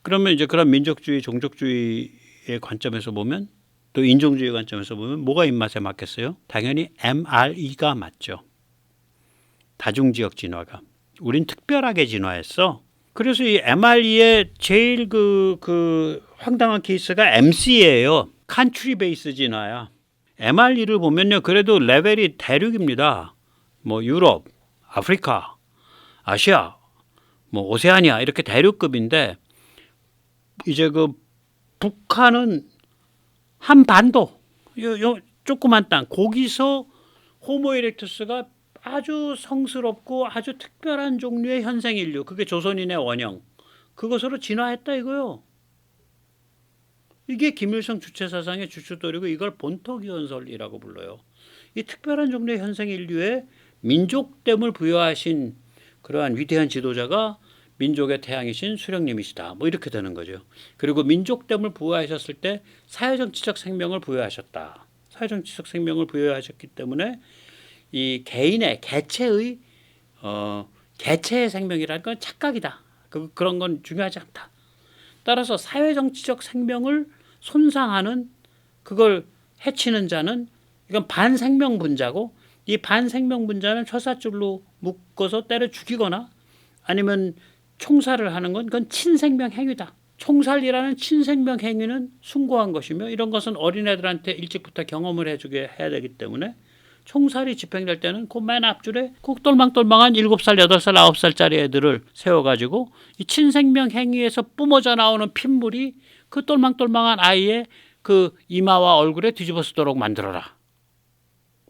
그러면 이제 그런 민족주의, 종족주의의 관점에서 보면 또 인종주의 관점에서 보면 뭐가 입맛에 맞겠어요? 당연히 MRE가 맞죠. 다중지역 진화가. 우린 특별하게 진화했어. 그래서 이 MRE의 제일 그 황당한 케이스가 MC예요. Country Based 진화야. MRE를 보면요, 그래도 레벨이 대륙입니다. 뭐 유럽, 아프리카, 아시아, 뭐 오세아니아 이렇게 대륙급인데 이제 그 북한은 한 반도, 요 조그만 땅, 거기서 호모 이렉투스가 아주 성스럽고 아주 특별한 종류의 현생 인류, 그게 조선인의 원형, 그것으로 진화했다 이거요. 이게 김일성 주체 사상의 주춧돌이고 이걸 본토기원설이라고 불러요. 이 특별한 종류의 현생 인류에 민족됨을 부여하신 그러한 위대한 지도자가 민족의 태양이신 수령님이시다. 뭐 이렇게 되는 거죠. 그리고 민족됨을 부여하셨을 때 사회정치적 생명을 부여하셨다. 사회정치적 생명을 부여하셨기 때문에 이 개인의 개체의 개체의 생명이라는 건 착각이다. 그런 건 중요하지 않다. 따라서 사회정치적 생명을 손상하는, 그걸 해치는 자는 이건 반생명분자고, 이 반생명분자는 처사줄로 묶어서 때려 죽이거나 아니면 총살을 하는 건 그건 친생명 행위다. 총살이라는 친생명 행위는 숭고한 것이며 이런 것은 어린애들한테 일찍부터 경험을 해주게 해야 되기 때문에 총살이 집행될 때는 그 맨 앞줄에 그 똘망똘망한 7살, 8살, 9살짜리 애들을 세워가지고 이 친생명 행위에서 뿜어져 나오는 핏물이 그 똘망똘망한 아이의 그 이마와 얼굴에 뒤집어 쓰도록 만들어라.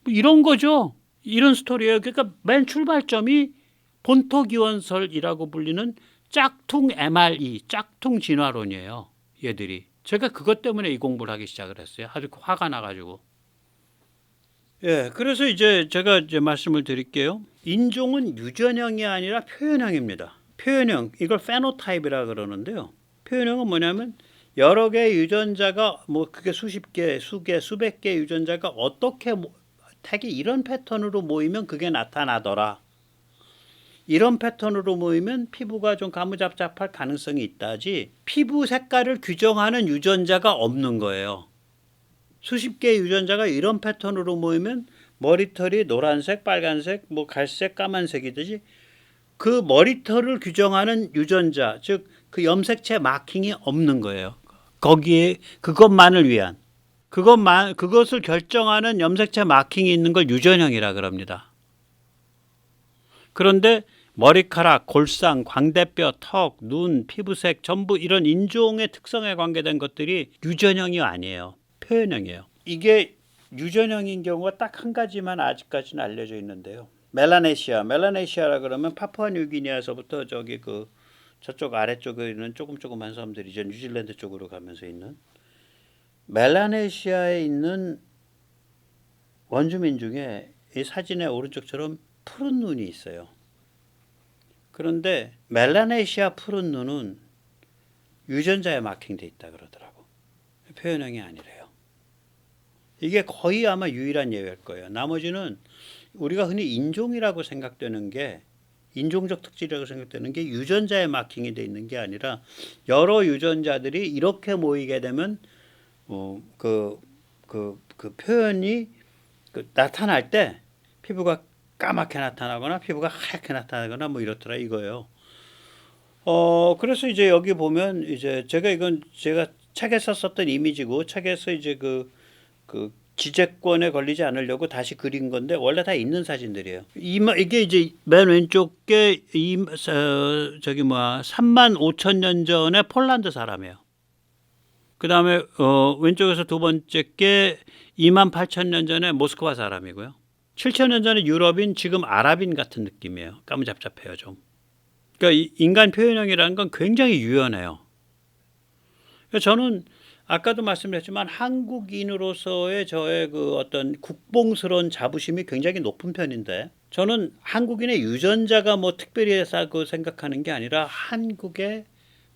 뭐 이런 거죠. 이런 스토리예요. 그러니까 맨 출발점이 본토기원설이라고 불리는 짝퉁 MRE, 짝퉁 진화론이에요. 얘들이. 제가 그것 때문에 이 공부를 하기 시작을 했어요. 아주 화가 나가지고. 예, 그래서 이제 제가 이제 말씀을 드릴게요. 인종은 유전형이 아니라 표현형입니다. 표현형, 이걸 페노타입이라 그러는데요. 표현형은 뭐냐면 여러 개의 유전자가 뭐 그게 수십 개, 수개, 수백 개의 유전자가 어떻게 택이 이런 패턴으로 모이면 그게 나타나더라. 이런 패턴으로 모이면 피부가 좀 가무잡잡할 가능성이 있다지 피부 색깔을 규정하는 유전자가 없는 거예요. 수십 개의 유전자가 이런 패턴으로 모이면 머리털이 노란색, 빨간색, 뭐 갈색, 까만색이듯이 그 머리털을 규정하는 유전자, 즉 그 염색체 마킹이 없는 거예요. 거기에 그것만을 위한, 그것을 결정하는 염색체 마킹이 있는 걸 유전형이라 그럽니다. 그런데 머리카락, 골상, 광대뼈, 턱, 눈, 피부색 전부 이런 인종의 특성에 관계된 것들이 유전형이 아니에요. 표현형이에요. 이게 유전형인 경우가 딱 한 가지만 아직까지는 알려져 있는데요. 멜라네시아라 그러면 파푸아뉴기니아에서부터 저기 그 저쪽 아래쪽에 있는 조그만 섬들이죠. 뉴질랜드 쪽으로 가면서 있는 멜라네시아에 있는 원주민 중에 이 사진의 오른쪽처럼 푸른 눈이 있어요. 그런데 멜라네시아 푸른 눈은 유전자에 마킹돼 있다 그러더라고. 표현형이 아니래요. 이게 거의 아마 유일한 예외일 거예요. 나머지는 우리가 흔히 인종이라고 생각되는 게, 인종적 특질이라고 생각되는 게 유전자에 마킹이 돼 있는 게 아니라 여러 유전자들이 이렇게 모이게 되면 그 표현이 나타날 때 피부가 까맣게 나타나거나 피부가 하얗게 나타나거나 뭐 이렇더라 이거예요. 그래서 이제 여기 보면 이제 이건 제가 책에서 썼던 이미지고 책에서 이제 그 지재권에 걸리지 않으려고 다시 그린 건데 원래 다 있는 사진들이에요. 이게 이제 맨 왼쪽에 3만 5천 년 전에 폴란드 사람이에요. 그 다음에 왼쪽에서 두 번째 게 2만 8천 년 전에 모스크바 사람이고요. 7천 년 전에 유럽인, 지금 아랍인 같은 느낌이에요. 까무잡잡해요 좀. 그러니까 인간 표현형이라는 건 굉장히 유연해요. 그러니까 저는 아까도 말씀드렸지만 한국인으로서의 저의 그 어떤 국뽕스러운 자부심이 굉장히 높은 편인데, 저는 한국인의 유전자가 뭐 특별히 해서 생각하는 게 아니라 한국의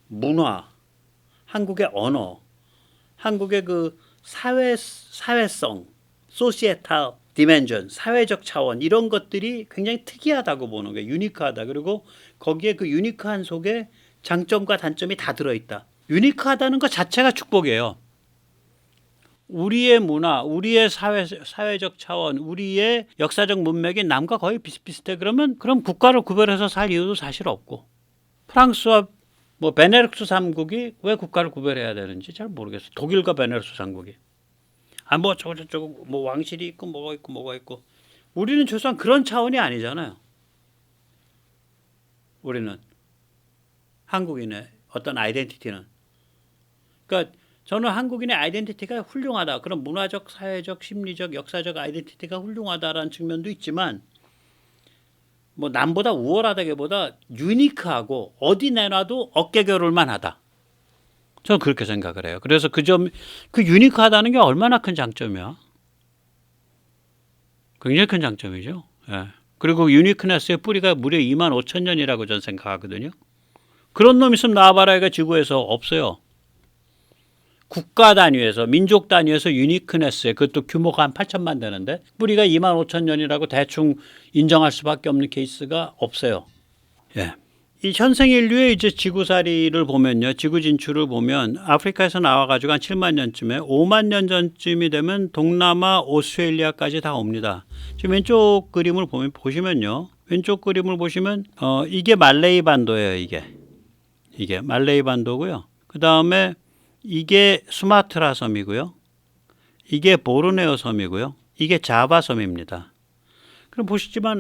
문화, 한국의 언어, 한국의 그 사회성, 소시에탈 디멘전, 사회적 차원, 이런 것들이 굉장히 특이하다고 보는 거예요. 유니크하다. 그리고 거기에 그 유니크한 속에 장점과 단점이 다 들어있다. 유니크하다는 것 자체가 축복이에요. 우리의 문화, 우리의 사회적 차원, 우리의 역사적 문맥이 남과 거의 비슷비슷해. 그럼 국가를 구별해서 살 이유도 사실 없고, 프랑스와 뭐 베네룩스 3국이 왜 국가를 구별해야 되는지 잘 모르겠어요. 독일과 베네룩스 3국이. 뭐 저거 뭐 왕실이 있고 뭐가 있고. 우리는 최소한 그런 차원이 아니잖아요. 우리는 한국인의 어떤 아이덴티티는. 그러니까 저는 한국인의 아이덴티티가 훌륭하다. 그런 문화적, 사회적, 심리적, 역사적 아이덴티티가 훌륭하다라는 측면도 있지만 뭐 남보다 우월하다기보다 유니크하고 어디 내놔도 어깨 겨룰만 하다. 저는 그렇게 생각을 해요. 그래서 그 유니크하다는 게 얼마나 큰 장점이야. 굉장히 큰 장점이죠. 예. 그리고 유니크네스의 뿌리가 무려 25,000년이라고 저는 생각하거든요. 그런 놈 있으면 나와봐라. 지구에서 없어요. 국가 단위에서, 민족 단위에서 유니크네스에, 그것도 규모가 한 8천만 되는데 뿌리가 25,000년이라고 대충 인정할 수밖에 없는 케이스가 없어요. 예. 이 현생 인류의 이제 지구살이를 보면요, 지구 진출을 보면 아프리카에서 나와가지고 한 7만 년쯤에 5만 년 전쯤이 되면 동남아, 오스트레일리아까지 다 옵니다. 지금 왼쪽 그림을 보시면요, 왼쪽 그림을 보시면 이게 말레이 반도예요. 이게 말레이 반도고요. 그 다음에 이게 수마트라 섬이고요. 이게 보르네오 섬이고요. 이게 자바 섬입니다. 그럼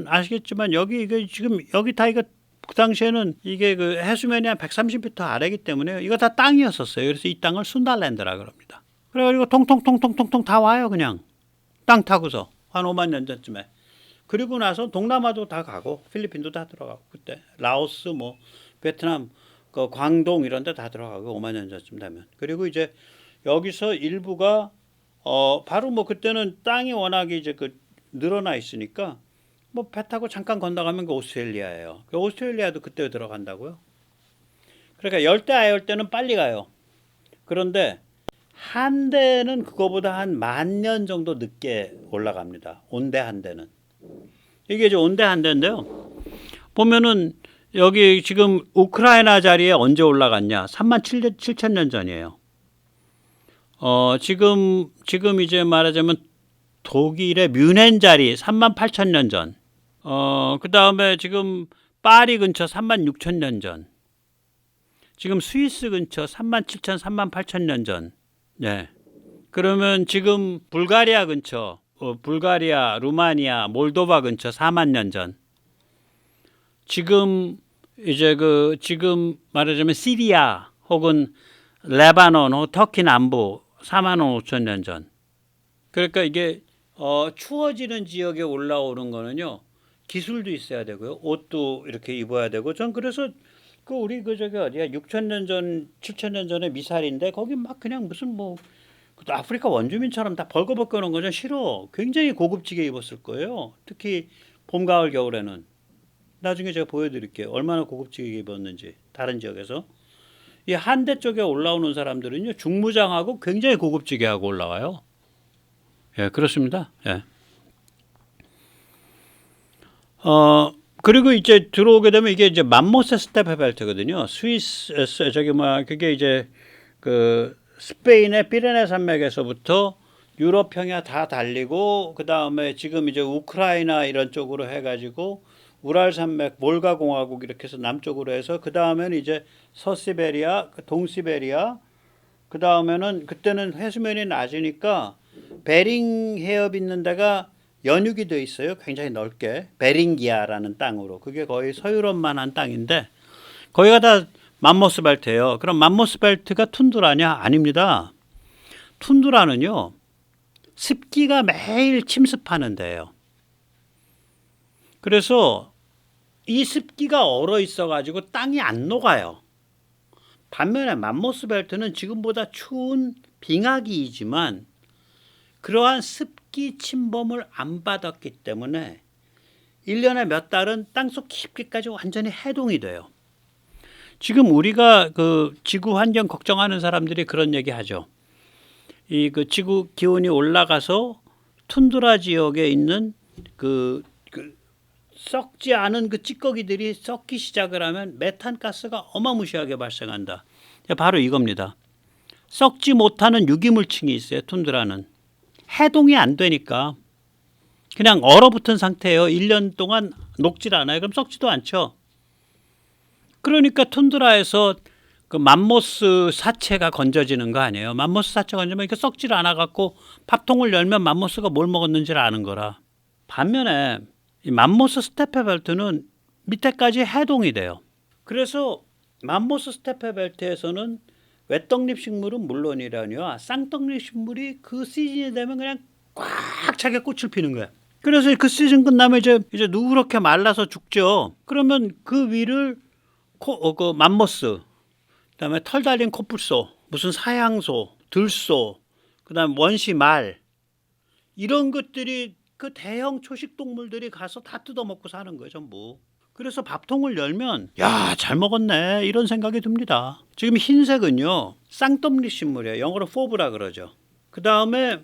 아시겠지만 여기 지금 여기 다 이거 그 당시에는 이게 그 해수면이 한 130m 아래이기 때문에 이거 다 땅이었었어요. 그래서 이 땅을 순달랜드라 그럽니다. 그래가지고 통통 다 와요. 그냥 땅 타고서 한 5만 년 전쯤에. 그리고 나서 동남아도 다 가고 필리핀도 다 들어가고 그때 라오스 뭐 베트남 그 광동 이런 데 다 들어가고 5만 년 전쯤 되면. 그리고 이제 여기서 일부가 바로 뭐 그때는 땅이 워낙에 이제 그 늘어나 있으니까 뭐 배 타고 잠깐 건너가면 그 오스트레일리아예요. 그 오스트레일리아도 그때 들어간다고요. 그러니까 열대 아열대는 빨리 가요. 그런데 한대는 그거보다 한 10,000년 정도 늦게 올라갑니다. 온대 한대는. 이게 이제 온대 한대인데요. 보면은 여기 지금 우크라이나 자리에 언제 올라갔냐? 37,000년 전이에요. 지금 이제 말하자면 독일의 뮌헨 자리 38,000년 전. 그 다음에 지금 파리 근처 36,000년 전. 지금 스위스 근처 37,000, 38,000년 전. 네. 그러면 지금 불가리아 근처, 불가리아, 루마니아, 몰도바 근처 4만 년 전. 지금 이제 지금 말하자면 시리아 혹은 레바논 혹은 터키 남부 4만 5천 년 전. 그러니까 이게 추워지는 지역에 올라오는 거는요, 기술도 있어야 되고요, 옷도 이렇게 입어야 되고. 전 그래서 우리 저기 어디야 6,000년 전, 7,000년 전에 미사일인데 거기 막 그냥 무슨 뭐 아프리카 원주민처럼 다 벌거벗고 오는 거죠. 싫어. 굉장히 고급지게 입었을 거예요. 특히 봄, 가을, 겨울에는. 나중에 제가 보여드릴게요. 얼마나 고급지게 입었는지 다른 지역에서. 이 한대 쪽에 올라오는 사람들은요, 중무장하고 굉장히 고급지게 하고 올라와요. 예, 그렇습니다. 예. 그리고 이제 들어오게 되면 이게 이제 맘모스 스테페 벨트거든요. 스위스, 그게 이제 그 스페인의 피레네 산맥에서부터 유럽 평야 다 달리고, 그 다음에 지금 이제 우크라이나 이런 쪽으로 해가지고 우랄 산맥, 몰가 공화국 이렇게 해서 남쪽으로 해서, 그 다음에는 이제 서시베리아, 동시베리아, 그 다음에는 그때는 해수면이 낮으니까 베링 해협 있는 데가 연육이 돼 있어요. 굉장히 넓게. 베링기아라는 땅으로. 그게 거의 서유럽만한 땅인데 거기가 다 맘모스 벨트예요. 그럼 맘모스 벨트가 툰드라냐? 아닙니다. 툰드라는요, 습기가 매일 침습하는 데예요. 그래서 이 습기가 얼어 있어 가지고 땅이 안 녹아요. 반면에 맘모스 벨트는 지금보다 추운 빙하기이지만 그러한 습기 침범을 안 받았기 때문에 1년에 몇 달은 땅속 깊이까지 완전히 해동이 돼요. 지금 우리가 그 지구 환경 걱정하는 사람들이 그런 얘기 하죠. 그 지구 기온이 올라가서 툰드라 지역에 있는 그 썩지 않은 그 찌꺼기들이 썩기 시작을 하면 메탄 가스가 어마무시하게 발생한다. 바로 이겁니다. 썩지 못하는 유기물층이 있어요. 툰드라는. 해동이 안 되니까 그냥 얼어붙은 상태예요. 1년 동안 녹질 않아요. 그럼 썩지도 않죠. 그러니까 툰드라에서 그 맘모스 사체가 건져지는 거 아니에요. 맘모스 사체가 건져면 이게 썩질 않아 갖고 밥통을 열면 맘모스가 뭘 먹었는지를 아는 거라. 반면에 이 맘모스 스테페 벨트는 밑에까지 해동이 돼요. 그래서 맘모스 스테페 벨트에서는 외떡잎 식물은 물론이라뇨. 쌍떡잎 식물이 그 시즌이 되면 그냥 꽉 차게 꽃을 피는 거야. 그래서 그 시즌 끝나면 이제 누렇게 말라서 죽죠. 그러면 그 위를 그 맘모스, 그다음에 털 달린 코뿔소, 무슨 사향소, 들소, 그다음 원시말 이런 것들이 그 대형 초식 동물들이 가서 다 뜯어먹고 사는 거예요, 전부. 그래서 밥통을 열면 야, 잘 먹었네 이런 생각이 듭니다. 지금 흰색은요 쌍떡잎 식물이에요. 영어로 포브라 그러죠. 그 다음에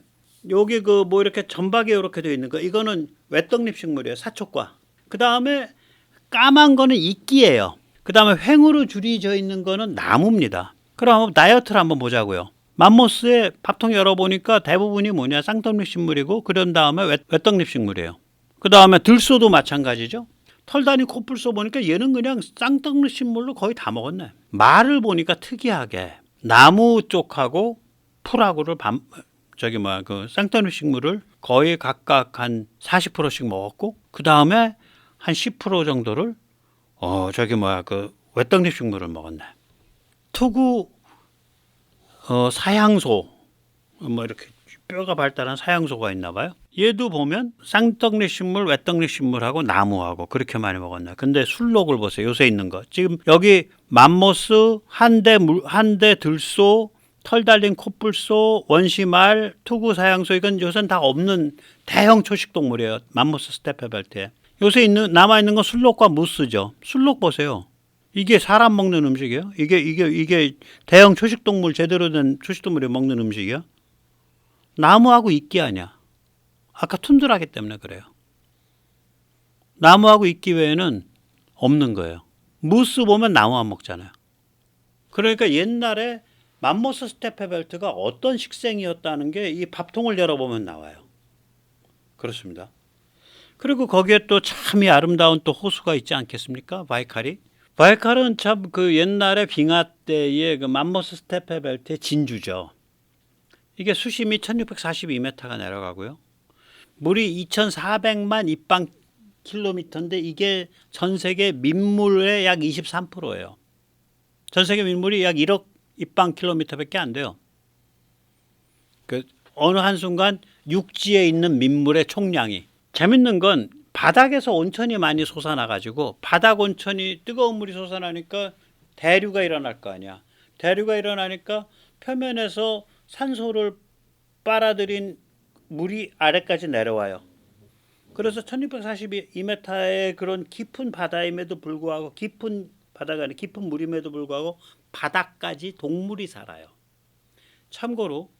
여기 그 뭐 이렇게 점박이 이렇게 되어 있는 거 이거는 외떡잎 식물이에요. 사촉과. 그 다음에 까만 거는 이끼예요. 그 다음에 횡으로 줄이 져 있는 거는 나무입니다. 그럼 다이어트를 한번 보자고요. 맘모스의 밥통 열어보니까 대부분이 뭐냐 쌍떡잎 식물이고 그런 다음에 외떡잎 식물이에요. 그 다음에 들소도 마찬가지죠. 털 달린 코뿔소 보니까 얘는 그냥 쌍떡잎 식물로 거의 다 먹었네. 말을 보니까 특이하게 나무 쪽하고 풀하고를 그 쌍떡잎 식물을 거의 각각 한 40%씩 먹었고 그 다음에 한 10% 정도를 그 외떡잎 식물을 먹었네. 투구 사향소 뭐 이렇게 뼈가 발달한 사향소가 있나 봐요. 얘도 보면 쌍떡잎 식물, 외떡잎 식물하고 나무하고 그렇게 많이 먹었나. 근데 술록을 보세요. 요새 있는 거. 지금 여기 맘모스, 한대 들소, 털 달린 코뿔소, 원시말, 투구 사향소 이건 요새는 다 없는 대형 초식 동물이에요. 맘모스 스테페 벨트에. 요새 남아 있는 건 술록과 무스죠. 술록 보세요. 이게 사람 먹는 음식이에요? 이게 대형 초식 동물 제대로 된 초식 동물이 먹는 음식이야? 나무하고 이끼 아니야. 아까 툰드라기 때문에 그래요. 나무하고 이끼 외에는 없는 거예요. 무스 보면 나무만 먹잖아요. 그러니까 옛날에 맘모스 스테페 벨트가 어떤 식생이었다는 게 이 밥통을 열어보면 나와요. 그렇습니다. 그리고 거기에 또 참이 아름다운 또 호수가 있지 않겠습니까? 바이칼이. 바이칼은 참 그 옛날에 빙하 때의 그 맘모스 스테페 벨트의 진주죠. 이게 수심이 1642m가 내려가고요. 물이 2400만 입방 킬로미터인데 이게 전 세계 민물의 약 23%예요. 전 세계 민물이 약 1억 입방 킬로미터밖에 안 돼요. 그 어느 한순간 육지에 있는 민물의 총량이. 재밌는 건 바닥에서 온천이 많이 솟아나가지고 바닥 온천이 뜨거운 물이 솟아나니까 대류가 일어날 거 아니야. 대류가 일어나니까 표면에서 산소를 빨아들인 물이 아래까지 내려와요. 그래서 1642m의 그런 깊은 바다임에도 불구하고 깊은 바다가 아니라 깊은 물임에도 불구하고 바닥까지 동물이 살아요. 참고로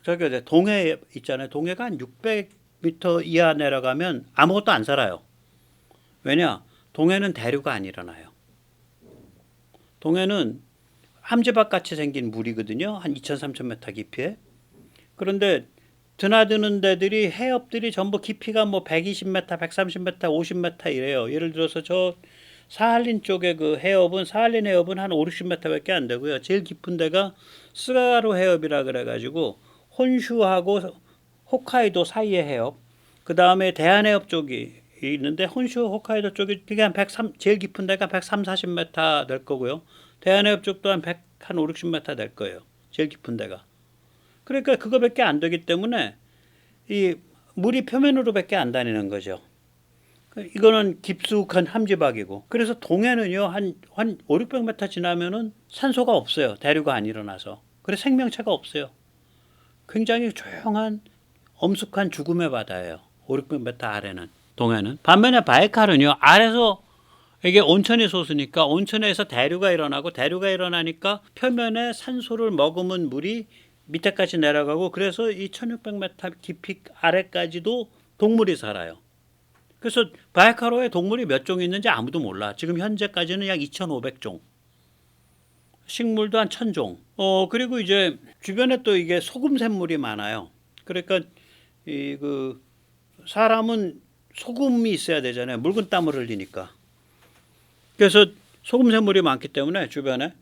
저기 동해 있잖아요. 동해가 한 600m 이하 내려가면 아무것도 안 살아요. 왜냐? 동해는 대류가 안 일어나요. 동해는 함지박 같이 생긴 물이거든요. 한 2,000-3,000m 깊이에. 그런데 드나드는 데들이 해협들이 전부 깊이가 뭐 120m, 130m, 50m 이래요. 예를 들어서 저 사할린 쪽에 그 해협은 사할린 해협은 한 5, 60m밖에 안 되고요. 제일 깊은 데가 스가루 해협이라 그래가지고 혼슈하고 홋카이도 사이의 해협. 그 다음에 대한해협 쪽이 있는데 혼슈 홋카이도 쪽이 되게 한 103, 제일 깊은 데가 130, 40m 될 거고요. 대한해협 쪽도 한 5, 60m 될 거예요. 제일 깊은 데가. 그러니까 그거밖에 안 되기 때문에 이 물이 표면으로밖에 안 다니는 거죠. 이거는 깊숙한 함지박이고. 그래서 동해는요 한 5, 600m 지나면은 산소가 없어요. 대류가 안 일어나서. 그래서 생명체가 없어요. 굉장히 조용한 엄숙한 죽음의 바다예요. 5, 600m 아래는 동해는. 반면에 바이칼은요 아래서 이게 온천이 솟으니까 온천에서 대류가 일어나고 대류가 일어나니까 표면에 산소를 머금은 물이 밑에까지 내려가고 그래서 이 1600m 깊이 아래까지도 동물이 살아요. 그래서 바이칼호에 동물이 몇 종 있는지 아무도 몰라. 지금 현재까지는 약 2500종. 식물도 한 1,000종. 그리고 이제 주변에 또 이게 소금 샘물이 많아요. 그러니까 이 그 사람은 소금이 있어야 되잖아요. 묽은 땀을 흘리니까. 그래서 소금 샘물이 많기 때문에 주변에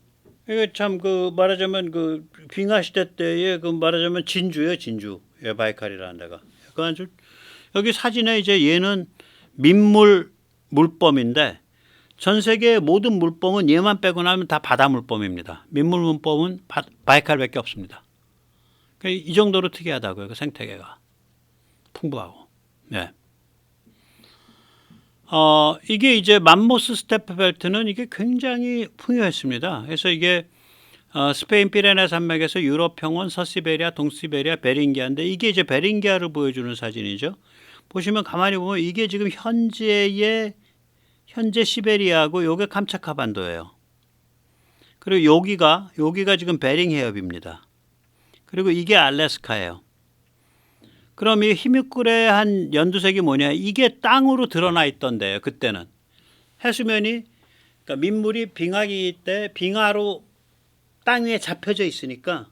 이게 참 그 말하자면 그 빙하 시대 때의 그 말하자면 진주예요, 진주. 예, 바이칼이라는 데가. 그 아주 여기 사진에 이제 얘는 민물 물범인데 전 세계 모든 물범은 얘만 빼고 나면 다 바다 물범입니다. 민물 물범은 바이칼밖에 없습니다. 이 정도로 특이하다고요. 그 생태계가 풍부하고. 네. 이게 이제 맘모스 스테프 벨트는 이게 굉장히 풍요했습니다. 그래서 이게 스페인 피레네 산맥에서 유럽 평원, 서시베리아, 동시베리아, 베링기아인데 이게 이제 베링기아를 보여주는 사진이죠. 보시면 가만히 보면 이게 지금 현재 시베리아하고 요게 캄차카 반도예요. 그리고 여기가 지금 베링 해협입니다. 그리고 이게 알래스카예요. 그럼 이 히뮤끌의 한 연두색이 뭐냐? 이게 땅으로 드러나 있던데요. 그때는 해수면이 그러니까 민물이 빙하기 때 빙하로 땅 위에 잡혀져 있으니까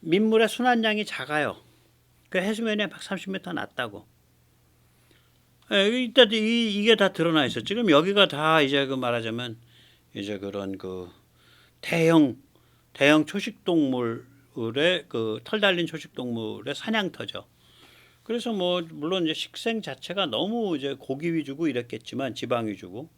민물의 순환량이 작아요. 그 해수면이 130m 낮다고. 일단 이게 다 드러나 있어. 지금 여기가 다 이제 그 말하자면 이제 그런 그 대형 초식동물의 그 털 달린 초식동물의 사냥터죠. 그래서 뭐 물론 이제 식생 자체가 너무 이제 고기 위주고 이랬겠지만 지방 위주고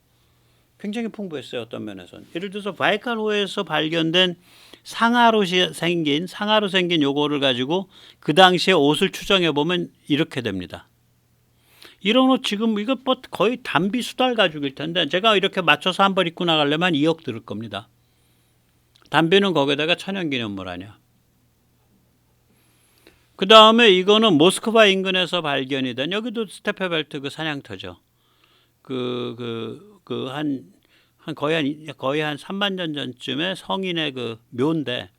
굉장히 풍부했어요. 어떤 면에서는. 예를 들어서 바이칼호에서 발견된 상아로 생긴 요거를 가지고 그 당시에 옷을 추정해 보면 이렇게 됩니다. 이런 옷 지금 이거 뭐 거의 단비 수달 가죽일 텐데 제가 이렇게 맞춰서 한 벌 입고 나가려면 2억 들을 겁니다. 단비는 거기다가 천연기념물 아니야. 그 다음에 이거는 모스크바 인근에서 발견이 된 여기도 스테페벨트 그 사냥터죠. 거의 한 3만 년 전쯤에 성인의 그 묘인데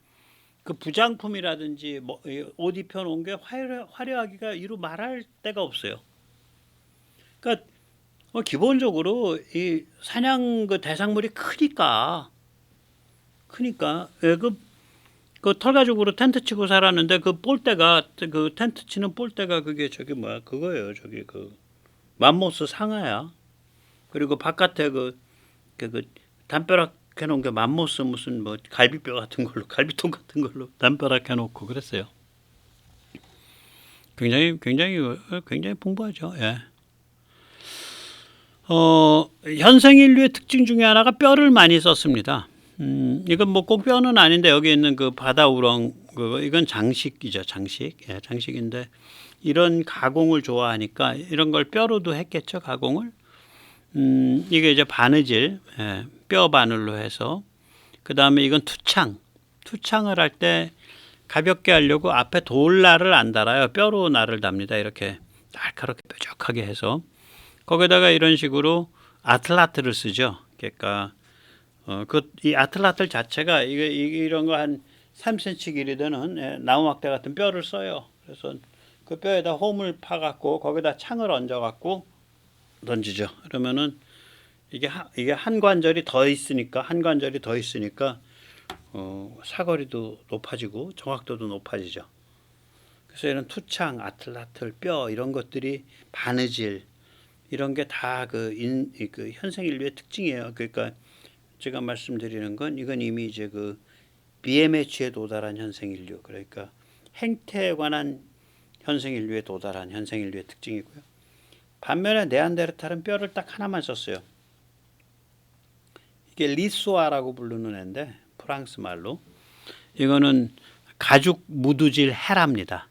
그 부장품이라든지 뭐 옷 입혀 놓은 게 화려하기가 이루 말할 데가 없어요. 그러니까 기본적으로 이 사냥 그 대상물이 크니까 그 털가죽으로 텐트 치고 살았는데 그 볼대가 그 텐트 치는 볼대가 그게 저기 뭐야 그거예요. 저기 그 맘모스 상아야. 그리고 바깥에 그 담벼락 해놓은 게 맘모스 무슨 뭐 갈비뼈 같은 걸로 갈비통 같은 걸로 담벼락 해놓고 그랬어요. 굉장히 풍부하죠. 예. 현생 인류의 특징 중에 하나가 뼈를 많이 썼습니다. 이건 뭐 꼭 뼈는 아닌데 여기 있는 그 바다 우렁 이건 장식이죠. 예, 장식인데 이런 가공을 좋아하니까 이런 걸 뼈로도 했겠죠. 가공을. 이게 이제 바느질, 예, 뼈 바늘로 해서 그 다음에 이건 투창을 할 때 가볍게 하려고 앞에 돌날을 안 달아요. 뼈로 날을 답니다. 이렇게 날카롭게 뾰족하게 해서 거기다가 이런 식으로 아틀라트를 쓰죠. 그러니까 이 아틀라틀 자체가 이런 거 한 3cm 길이 되는 나무 막대 같은 뼈를 써요. 그래서 그 뼈에다 홈을 파갖고 거기다 창을 얹어갖고 던지죠. 그러면은 이게 한 관절이 더 있으니까 사거리도 높아지고 정확도도 높아지죠. 그래서 이런 투창, 아틀라틀, 뼈 이런 것들이 바느질 이런 게 다 그 현생 인류의 특징이에요. 그러니까 제가 말씀드리는 건 이건 이미 이제 그 BMH에 도달한 현생 인류 그러니까 행태에 관한 현생 인류에 도달한 현생 인류의 특징이고요. 반면에 네안데르탈은 뼈를 딱 하나만 썼어요. 이게 리소아라고 부르는 애인데 프랑스 말로 이거는 가죽 무두질 헤라입니다.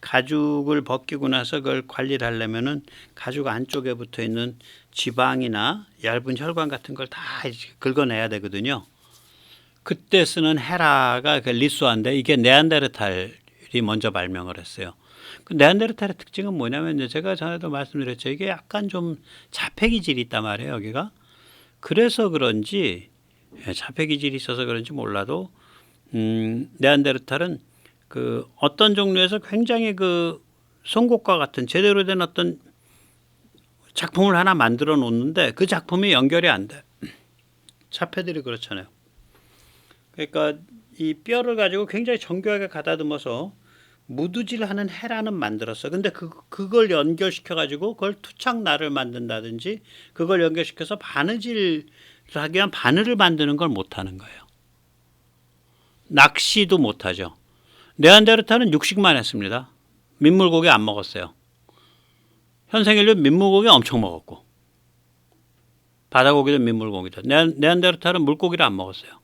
가죽을 벗기고 나서 그걸 관리를 하려면은 가죽 안쪽에 붙어 있는 지방이나 얇은 혈관 같은 걸 다 긁어내야 되거든요. 그때 쓰는 헤라가 그 리소아인데 이게 네안데르탈이 먼저 발명을 했어요. 그 네안데르탈의 특징은 뭐냐면 제가 전에도 말씀드렸죠. 이게 약간 좀 자폐기질이 있단 말이에요. 여기가. 그래서 그런지 자폐기질이 있어서 그런지 몰라도 네안데르탈은 그 어떤 종류에서 굉장히 그 송곳과 같은 제대로 된 어떤 작품을 하나 만들어 놓는데 그 작품이 연결이 안 돼. 자폐들이 그렇잖아요. 그러니까 이 뼈를 가지고 굉장히 정교하게 가다듬어서 무두질하는 헤라는 만들었어. 근데 그걸 연결시켜 가지고 그걸 투착날을 만든다든지 그걸 연결시켜서 바느질을 하기 위한 바늘을 만드는 걸 못하는 거예요. 낚시도 못하죠. 네안데르탈은 육식만 했습니다. 민물고기 안 먹었어요. 현생인류 민물고기 엄청 먹었고 바다고기든 민물고기든 네안데르탈은 물고기를 안 먹었어요.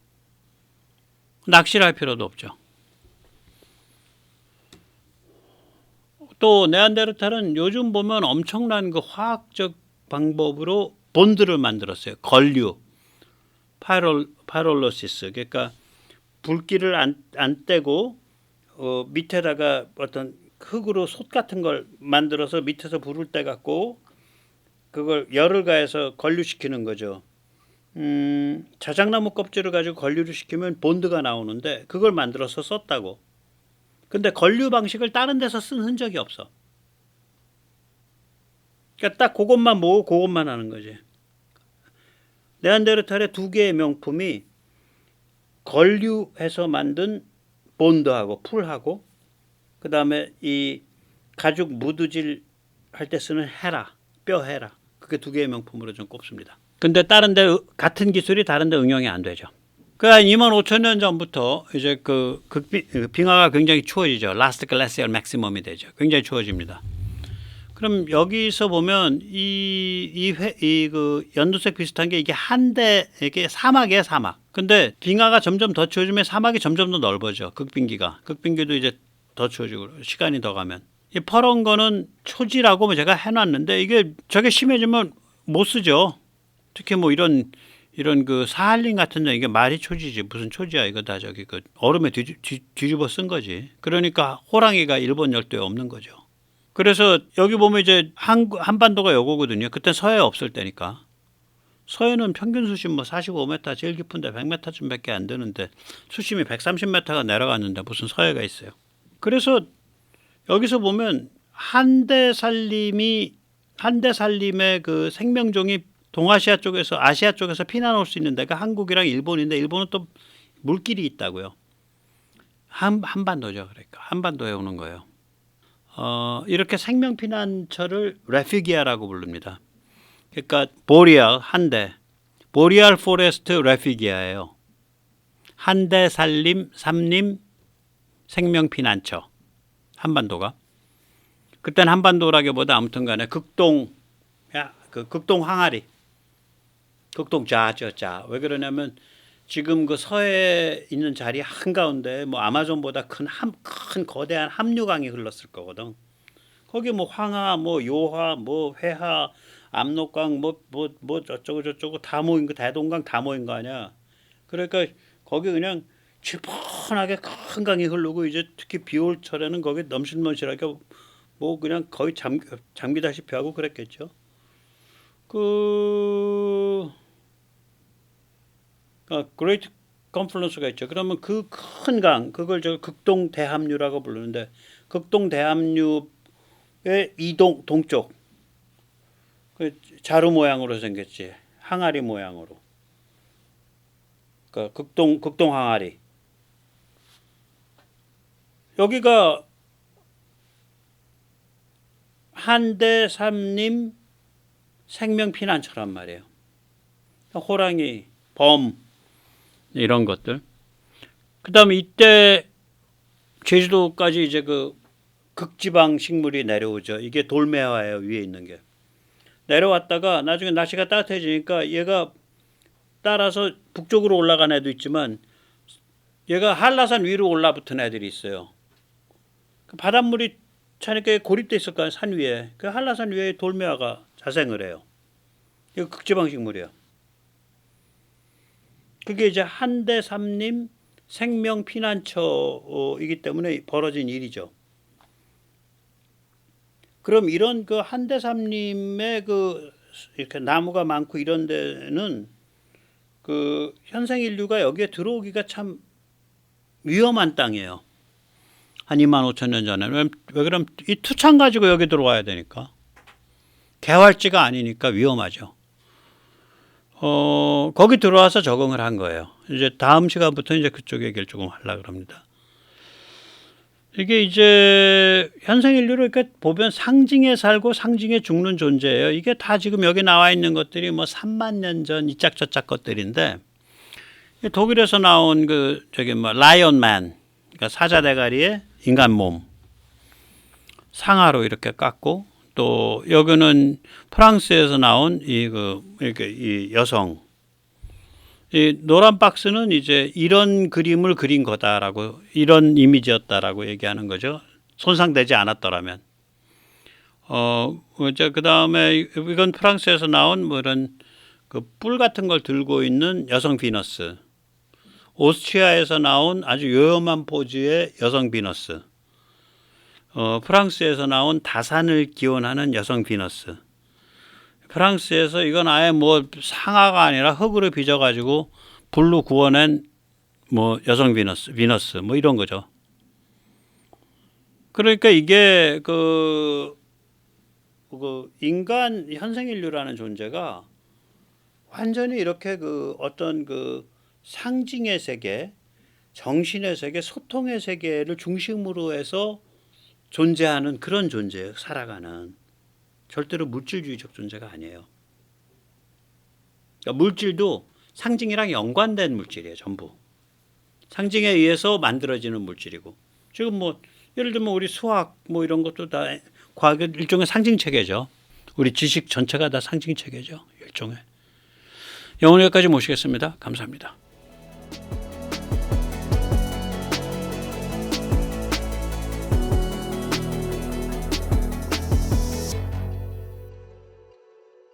낚시를 할 필요도 없죠. 또 네안데르탈은 요즘 보면 엄청난 그 화학적 방법으로 본드를 만들었어요. 걸류, 파이롤로시스. 그러니까 불길을 안 떼고 밑에다가 어떤 흙으로 솥 같은 걸 만들어서 밑에서 불을 떼 갖고 그걸 열을 가해서 건류시키는 거죠. 자작나무 껍질을 가지고 건류를 시키면 본드가 나오는데 그걸 만들어서 썼다고. 근데 건류 방식을 다른 데서 쓴 흔적이 없어. 그러니까 딱 그것만 모으고 그것만 하는 거지. 네안데르탈의 두 개의 명품이 건류해서 만든 본드하고 풀하고 그 다음에 이 가죽 무드질 할 때 쓰는 헤라, 뼈 헤라. 그게 두 개의 명품으로 좀 꼽습니다. 근데 다른 데 같은 기술이 다른 데 응용이 안 되죠. 그러니까 25,000년 전부터 이제 빙하가 굉장히 추워지죠. 라스트 글래시얼 맥시멈이 되죠. 굉장히 추워집니다. 그럼 여기서 보면 그 연두색 비슷한 게 이게 이게 사막이에요, 사막. 근데 빙하가 점점 더 추워지면 사막이 점점 더 넓어져. 극빙기도 이제 더 추워지고 시간이 더 가면. 이 퍼런 거는 초지라고 제가 해놨는데 이게 저게 심해지면 못 쓰죠. 특히 뭐 이런 그 사할린 같은 데 이게 말이 초지지 무슨 초지야 이거 다 저기 그 얼음에 뒤집어 쓴 거지. 그러니까 호랑이가 일본 열도에 없는 거죠. 그래서 여기 보면 이제 한반도가 요거거든요. 그때 서해 없을 때니까. 서해는 평균 수심 뭐 45m 제일 깊은데 100m쯤밖에 안 되는데 수심이 130m가 내려갔는데 무슨 서해가 있어요. 그래서 여기서 보면 한대살림의 그 생명종이 동아시아 쪽에서 아시아 쪽에서 피난 올 수 있는 데가 한국이랑 일본인데 일본은 또 물길이 있다고요. 한반도죠. 그러니까 한반도에 오는 거예요. 이렇게 생명 피난처를 레피기아라고 부릅니다. 그러니까 보리알 한대, 보리알 포레스트 레피기아예요. 한대 삼림 생명 피난처. 한반도가. 그때는 한반도라기보다 아무튼간에 극동 항아리. 극동 자. 왜 그러냐면 지금 그 서해에 있는 자리 한가운데 뭐 아마존보다 큰 거대한 함유강이 흘렀을 거거든. 거기 뭐 황하, 뭐 요하, 뭐 회하, 압록강, 뭐 저쩌고 다 모인 거, 대동강 다 모인 거 아니야. 그러니까 거기 그냥 질펀하게 큰 강이 흐르고 이제 특히 비올 철에는 거기 넘실넘실하게 뭐 그냥 거의 잠기다시피 하고 그랬겠죠. 그레이트 컨플런스가 있죠. 그러면 그 큰 강, 그걸 저 극동 대합류라고 부르는데 극동 대합류의 동쪽 그 자루 모양으로 생겼지. 항아리 모양으로. 그러니까 극동 항아리. 여기가 한대 삼림 생명 피난처란 말이에요. 호랑이, 범 이런 것들. 그다음에 이때 제주도까지 이제 그 극지방 식물이 내려오죠. 이게 돌매화예요. 위에 있는 게. 내려왔다가 나중에 날씨가 따뜻해지니까 얘가 따라서 북쪽으로 올라간 애도 있지만 얘가 한라산 위로 올라붙은 애들이 있어요. 바닷물이 차니까 고립돼 있을 거야, 산 위에. 그 한라산 위에 돌매화가 자생을 해요. 이거 극지방 식물이야. 그게 이제 한대 삼림 생명 피난처이기 때문에 벌어진 일이죠. 그럼 이런 그 한대 삼림의 그 이렇게 나무가 많고 이런 데는 그 현생 인류가 여기에 들어오기가 참 위험한 땅이에요. 한 25,000년 전에. 왜 그럼 이 투창 가지고 여기 들어와야 되니까. 개활지가 아니니까 위험하죠. 거기 들어와서 적응을 한 거예요. 이제 다음 시간부터 이제 그쪽 얘기를 조금 하려고 합니다. 이게 이제 현생인류를 이렇게 보면 상징에 살고 상징에 죽는 존재예요. 이게 다 지금 여기 나와 있는 것들이 뭐 3만 년 전 이짝 저짝 것들인데, 독일에서 나온 그 저기 뭐 라이언맨, 그러니까 사자 대가리에 인간 몸 상하로 이렇게 깎고, 또 여기는 프랑스에서 나온 이렇게 이 여성, 이 노란 박스는 이제 이런 그림을 그린 거다라고, 이런 이미지였다라고 얘기하는 거죠. 손상되지 않았더라면. 이제 그 다음에 이건 프랑스에서 나온 뭐 이런 그 뿔 같은 걸 들고 있는 여성 비너스. 오스트리아에서 나온 아주 요염한 포즈의 여성 비너스. 프랑스에서 나온 다산을 기원하는 여성 비너스. 프랑스에서 이건 아예 뭐 상아가 아니라 흙으로 빚어가지고 불로 구워낸 뭐 여성 비너스 뭐 이런 거죠. 그러니까 이게 그 인간 현생인류라는 존재가 완전히 이렇게 그 어떤 그 상징의 세계, 정신의 세계, 소통의 세계를 중심으로 해서 존재하는 그런 존재예요. 살아가는. 절대로 물질주의적 존재가 아니에요. 그러니까 물질도 상징이랑 연관된 물질이에요. 전부. 상징에 의해서 만들어지는 물질이고. 지금 뭐 예를 들면 우리 수학 뭐 이런 것도 다 과학의 일종의 상징 체계죠. 우리 지식 전체가 다 상징 체계죠. 일종의. 오늘 여기까지 모시겠습니다. 감사합니다.